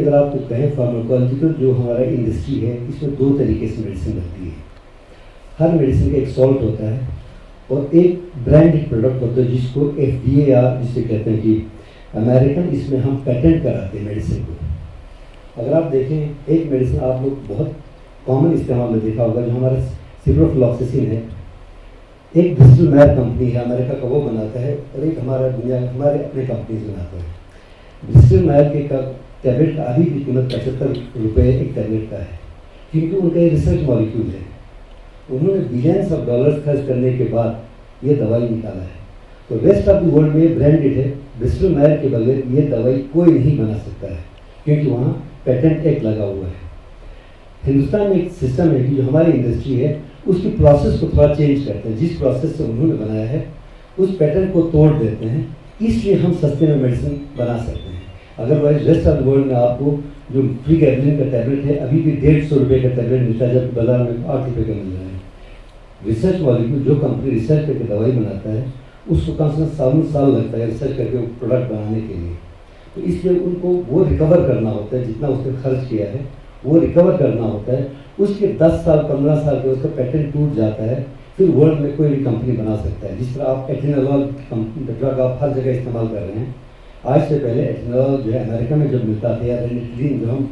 अगर आपको कहें फार्माकोलॉजिकल जो हमारा इंडस्ट्री है, इसमें दो तरीके से मेडिसिन बनती है। हर मेडिसिन का एक सॉल्ट होता है और एक ब्रांडेड प्रोडक्ट होता है जिसको FDA या जिसे कहते हैं कि अमेरिकन, इसमें हम पेटेंट कराते हैं मेडिसिन को। अगर आप देखें एक मेडिसिन आप लोग बहुत कॉमन इस्तेमाल में देखा होगा, जो हमारा सिप्रोफ्लॉक्सासिन है, एक ब्रिस्टल मायर कंपनी है अमेरिका का, वो बनाता है, और एक हमारे अपने कंपनीज बनाते हैं। ब्रिस्टल मायर के टैबलेट का अभी भी कीमत 75 रुपये एक टैबलेट का है, क्योंकि उनका ये रिसर्च मॉलिक्यूल है। उन्होंने बिलियंस ऑफ डॉलर्स खर्च करने के बाद ये दवाई निकाला है। तो रेस्ट ऑफ द वर्ल्ड में ब्रांडेड है, ब्रिस्टल मायर के बगैर ये दवाई कोई नहीं बना सकता है, क्योंकि वहाँ पेटेंट एक्ट लगा हुआ है। हिंदुस्तान में एक सिस्टम है कि जो हमारी इंडस्ट्री है उसकी प्रोसेस को थोड़ा चेंज करते हैं, जिस प्रोसेस से उन्होंने बनाया है उस पैटर्न को तोड़ देते हैं, इसलिए हम सस्ते में मेडिसिन बना सकते हैं। Otherwise rest of the world में आपको जो फ्री गैबलिन का टैबलेट है अभी भी 150 रुपये का टैबलेट मिलता है, जबकि बाजार में 8 रुपये का मिल रहा है। रिसर्च मॉलिक्यूल जो कंपनी रिसर्च करके दवाई बनाता है उसको कम से कम साल लगता है रिसर्च करके वो प्रोडक्ट बनाने के लिए। तो इसलिए उनको वो रिकवर करना होता है, जितना उसने खर्च किया है वो रिकवर करना होता है। उसके 10 साल 15 साल के उसका पेटेंट टूट जाता है, फिर वर्ल्ड में कोई भी कंपनी बना सकता है। जिस तरह आप एथेनॉल ड्रग आप हर जगह इस्तेमाल कर रहे हैं, आज से पहले एथेनॉल जो है अमेरिका में जब मिलता था, या रेनिट्रीन जो हम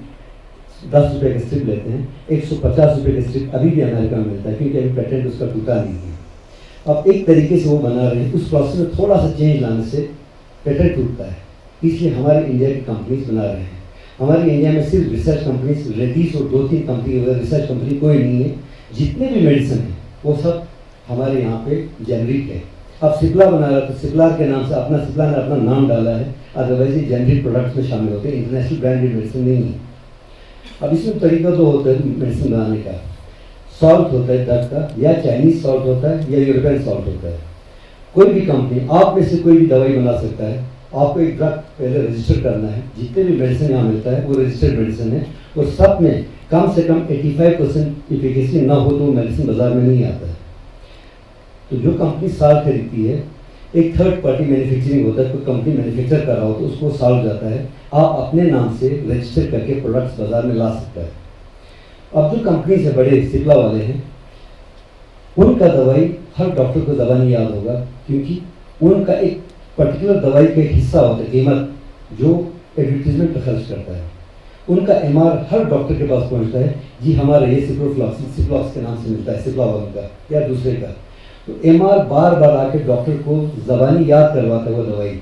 10 रुपये के स्ट्रिप लेते हैं, 150 रुपये के स्ट्रिप अभी भी अमेरिका में मिलता है, क्योंकि अभी पेटेंट उसका टूटा नहीं है। अब एक तरीके से वो बना रहे हैं, उस प्रोसेस में थोड़ा सा चेंज लाने से पेटेंट टूटता है, इसलिए हमारे इंडिया की कंपनीज बना रहे हैं। हमारे इंडिया में सिर्फ रिसर्च कंपनीज रेड्डीज और 2-3 कंपनी वगैरह, रिसर्च कंपनी कोई नहीं है। जितने भी मेडिसिन हैं वो सब हमारे यहाँ पे जेनरिक है। अब सिप्ला बना रहा तो सिप्ला के नाम से सिप्ला ने अपना नाम डाला है, अदरवाइज ये जेनरिक प्रोडक्ट्स में शामिल होते हैं, इंटरनेशनल ब्रांडेड मेडिसिन नहीं है। अब इसमें तरीका तो होता है मेडिसिन बनाने का, सॉल्ट होता है ड्रग का, या चाइनीज सॉल्ट होता है या यूरोपियन सॉल्ट होता है। कोई भी कंपनी आप में से कोई भी दवाई बना सकता है। आपको एक ड्रग पहले रजिस्टर करना है, जितने भी मेडिसिन यहाँ मिलता है वो रजिस्टर्ड मेडिसिन है, और सब में कम से कम 85% इफिकेसी ना हो तो मेडिसिन बाजार में नहीं आता है। तो जो कंपनी साल खरीदती है, एक थर्ड पार्टी मैन्युफैक्चरिंग होता है, कोई कंपनी मैन्युफैक्चर कर रहा हो तो उसको साल हो जाता है, आप अपने नाम से रजिस्टर करके प्रोडक्ट्स बाजार में ला सकता है। अब जो कंपनी से बड़े सिप्ला वाले हैं, उनका दवाई हर डॉक्टर को दवा नहीं याद होगा, क्योंकि उनका एक पर्टिकुलर दवाई का हिस्सा होता है कीमत, जो एडवर्टीजमेंट पर खर्च करता है। उनका MR हर डॉक्टर के पास पहुंचता है, जी हमारा ये सिप्लॉक्स के नाम से मिलता है, सिप्ला वालों का या दूसरे का। तो MR बार बार आके डॉक्टर को ज़बानी याद करवाता है वो दवाई।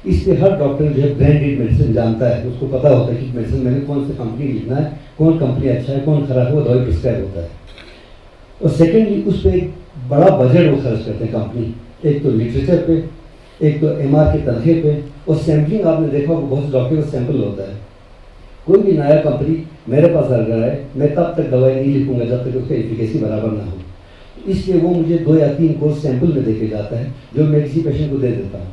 इसलिए हर डॉक्टर जो है ब्रांडेड मेडिसिन जानता है, उसको पता होता है कि मेडिसिन मैंने कौन सी कंपनी लिखना है, कौन कंपनी अच्छा है कौन खराब है, वो दवाई प्रिस्क्राइब होता है। और सेकेंडली उस पर एक बड़ा बजट वो खर्च करते हैं कंपनी, एक तो लिटरेचर पे, एक तो MR के तनखे पे, और सैम्पलिंग आपने देखा होगा बहुत से डॉक्टर का सैंपल होता है। कोई भी नया कंपनी मेरे पास आ रहा है, मैं तब तक दवाई नहीं लिखूंगा जब तक उसका एफिकेसी बराबर ना हो। इसलिए वो मुझे 2 या 3 कोर्स सैंपल में देके जाता है, जो मैं किसी पेशेंट को दे देता हूँ।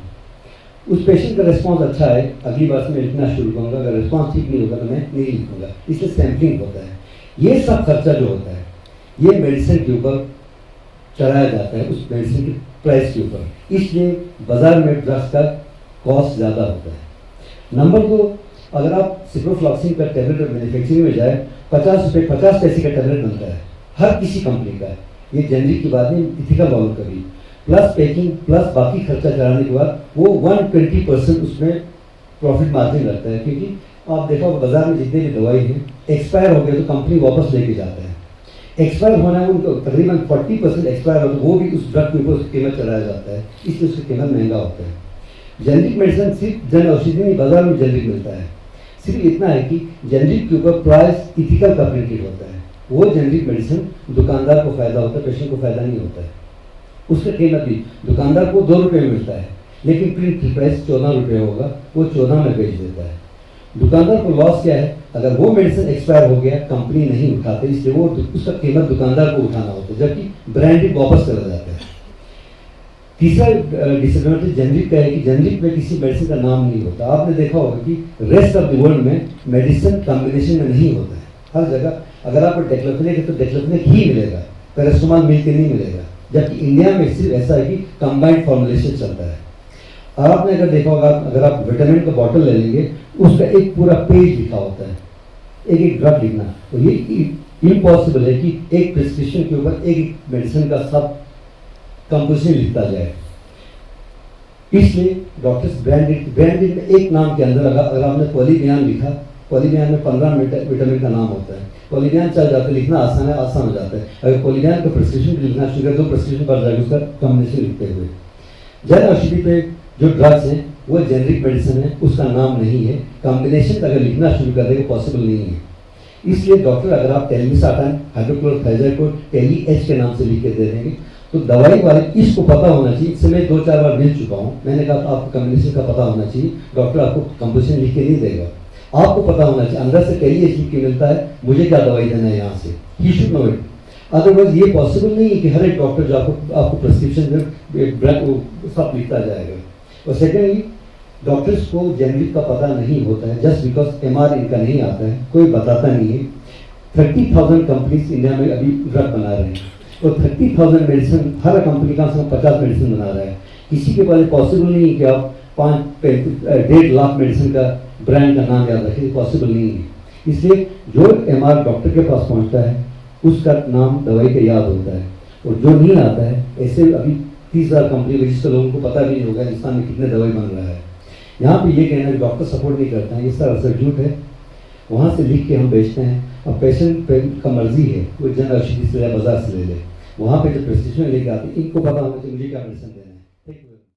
उस पेशेंट का रिस्पॉन्स अच्छा है, अगली बार से मैं लिखना शुरू करूँगा, अगर रिस्पॉन्स ठीक नहीं होगा तो मैं नहीं लिखूंगा। इसलिए सैम्पलिंग होता है। ये सब खर्चा जो होता है ये मेडिसिन के ऊपर चढ़ाया जाता है, उस मेडिसिन की प्राइस के ऊपर, इसलिए बाजार में ड्रग्स का कॉस्ट ज़्यादा होता है। नंबर 2, अगर आप सिप्रोफ्लॉक्सिन का टैबलेट मैन्युफैक्चरिंग में जाए, 50 पैसे का टैबलेट बनता है हर किसी कंपनी का। ये जेनरिक की बात नहीं, इथिकल वालों का भी, प्लस पैकिंग प्लस बाकी खर्चा चढ़ाने के बाद वो 120% उसमें प्रॉफिट मार्जिन लगता है। क्योंकि आप देखो बाजार में जितने भी दवाई है एक्सपायर हो गए तो कंपनी वापस लेके जाता है, एक्सपायर होना है उनको तकरीबन 40% एक्सपायर हो तो वो भी उस ड्रग के ऊपर उसकी कीमत चढ़ाया जाता है, इसलिए उसकी कीमत महंगा होता है। जेनरिक मेडिसिन सिर्फ जन औषधि में बाजार में जेनरिक मिलता है, सिर्फ इतना है कि जेनरिक के ऊपर प्राइस इथिकल का प्रिंटेड होता है। वो जेनरिक मेडिसिन दुकानदार को फायदा होता है, पेशेंट को फायदा नहीं होता है। उसका कीमत भी दुकानदार को 2 रुपये में मिलता है, लेकिन प्रिंट प्राइस 14 रुपये होगा, वो 14 में बेच देता है। दुकानदार को लॉस क्या है, अगर वो मेडिसिन एक्सपायर हो गया कंपनी नहीं उठाते, इसलिए वो उसका कीमत दुकानदार को उठाना होता है, जबकि ब्रांडेड वापस चला जाता है। तीसरा डिसएडवांटेज जेनरिक का है कि जेनरिक में किसी मेडिसिन का नाम नहीं होता। आपने देखा होगा कि रेस्ट ऑफ द वर्ल्ड में मेडिसिन कॉम्बिनेशन में नहीं होता है। हर जगह अगर आपको डेक्लोफेनेक है तो डेक्लोफेनेक ही मिलेगा, पैरासिटामोल मिलकर नहीं मिलेगा, जबकि इंडिया में सिर्फ ऐसा है कि कंबाइंड फॉर्मुलेशन चलता है। और आपने अगर देखा होगा, अगर आप विटामिन का बॉटल ले लेंगे उसका एक पूरा पेज लिखा होता है, एक एक ड्रग लिखना। तो ये इम्पॉसिबल है कि एक प्रिस्क्रिप्शन के ऊपर एक मेडिसिन का सब कंपोजिशन लिखता जाए। इसलिए डॉक्टर्स ब्रांडेड में एक नाम के अंदर अगर आपने पॉलीबियान लिखा, पॉलीबियान में 15 विटामिन का नाम होता है, पॉलीबियान चल जाता है, लिखना आसान है, आसान हो जाता है। अगर पॉलीबियान का प्रिस्क्रिप्शन लिखना शुरू कर, 2 प्रिस्क्रिप्शन बढ़ जाएगा उसका कॉम्बिनेशन लिखते हुए। जन औषधि पे जो ड्रग्स हैं वो जेनरिक मेडिसिन है, उसका नाम नहीं है, कॉम्बिनेशन अगर लिखना शुरू कर देंगे पॉसिबल नहीं है। इसलिए डॉक्टर अगर आप टेलमिसार्टन, हाइड्रोक्लोरोथाइज़ाइड को टेली एच के नाम से लिख के दे देंगे तो दवाई वाले इसको पता होना चाहिए। इससे मैं 2-4 बार मिल चुका हूँ, मैंने कहा आपको कॉम्बिनेशन का पता होना चाहिए, डॉक्टर आपको कंपोजिशन लिख के नहीं देगा, आपको पता होना चाहिए अंदर से टेली एच लिख के मिलता है, मुझे क्या दवाई देना है यहाँ से, he should know it. Otherwise ये पॉसिबल नहीं है कि हर एक डॉक्टर जो आपको प्रिस्क्रिप्शन में सब लिखता जाएगा। और सेकेंडली डॉक्टर्स को जेनरिक का पता नहीं होता है, जस्ट बिकॉज एमआर इनका नहीं आता है, कोई बताता नहीं है। 30,000 कंपनीज इंडिया में अभी ड्रग बना रहे हैं, तो 30,000 मेडिसिन, हर कंपनी का 50 मेडिसिन बना रहा है। किसी के पास पॉसिबल नहीं है कि आप 1.5 लाख मेडिसिन का ब्रांड का नाम याद रखें, पॉसिबल नहीं है। इसलिए जो एमआर डॉक्टर के पास पहुंचता है उसका नाम दवाई का याद होता है, और जो नहीं आता है, ऐसे अभी 30,000 कंपनी रजिस्टर लोगों को पता भी नहीं होगा हिंदुस्तान में कितने दवाई बन रहा है। यहाँ पे ये कहना है डॉक्टर सपोर्ट नहीं करता है, ये सरासर झूठ है। वहाँ से लिख के हम बेचते हैं, अब पेशेंट का मर्जी है वो जन औषधि से या बाजार से ले ले, वहाँ पे जो प्रिस्क्रिप्शन लेके आते हैं इनको पता होना चाहिए मुझे क्या मेडिसिन है।